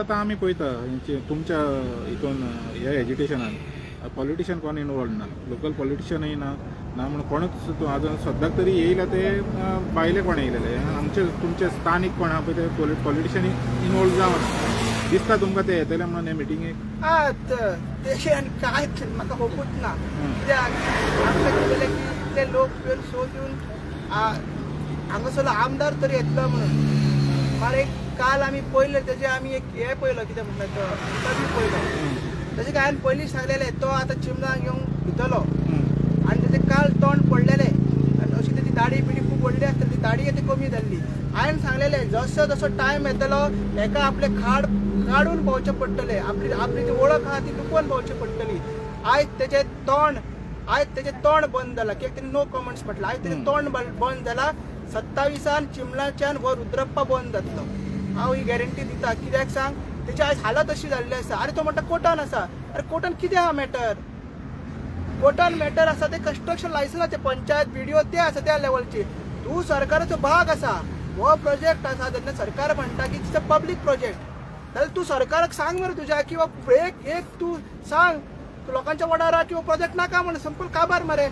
आता आम्ही पळयता तुमच्या हितून ह्या एज्युकेशनान पॉलिटिशियन कोण इनवॉल्व ना, लोकल पॉलिटिशियनय ना म्हणून कोणूच आजून सद्याक तरी येयला ते भायले कोण येयलेले, आमचे तुमचे स्थानिक कोण आहा पळय ते पॉलिटिशियन इनवॉल्व जावना दिसता तुमकां ते येतले म्हणून हे मिटिंगेक? तेशे आनी काय म्हाका होपूच ना, कित्याक आमकां दिलेले की इतले लोक येवन शो दिवन हांगासरलो आमदार तरी येतलो म्हणून. मार एक काल आमी पळयले तेजे आमी एक हे पळयलो कितें म्हणटा तो इंटरव्यू पळयलो, तेजे काय हांवें पयलीं सांगलेलें तो आतां चिमणाक घेवन भितलो आनी तेजे काल तोंड पडलेलें आनी अशी तेजी दाडी बिडी खूब व्हडली आसता, ती दाडी ती कमी जाल्ली. हांवें सांगलेलें जसो जसो टायम येतलो हेका आपले काडून भोंवचें पडटलें, आपली जी वळख आहा ती लुकोवन भोंवची पडटली. आयज तेजें तोंड बंद जालां, कित्याक तेणी नो कमेंट्स म्हटलां. आयज तेजें तोंड बंद जालां. 27 चिमलाच्यान हो रुद्रप्पा बंद जातलो, हांव ही गॅरंटी दिता. कित्याक सांग, तेची आयज हालत अशी जाल्ली आसा. अरे तो म्हणटा कोर्टान आसा, अरे कोर्टान कितें आहा मॅटर? कोर्टान मॅटर आसा ते कन्स्ट्रक्शन लायसन्साचे, पंचायत बीडीओ ते आसा त्या लेवलचे. तूं सरकाराचो भाग आसा, हो प्रोजेक्ट आसा तेन्ना सरकार म्हणटा की इट्स अ पब्लीक प्रोजेक्ट, जाल्यार तूं सरकाराक सांग मरे तुज्या, किंवा एक तूं सांग लोकांच्या वाठारात किंवा प्रोजेक्ट नाका म्हणून, सिंपल काबार मरे.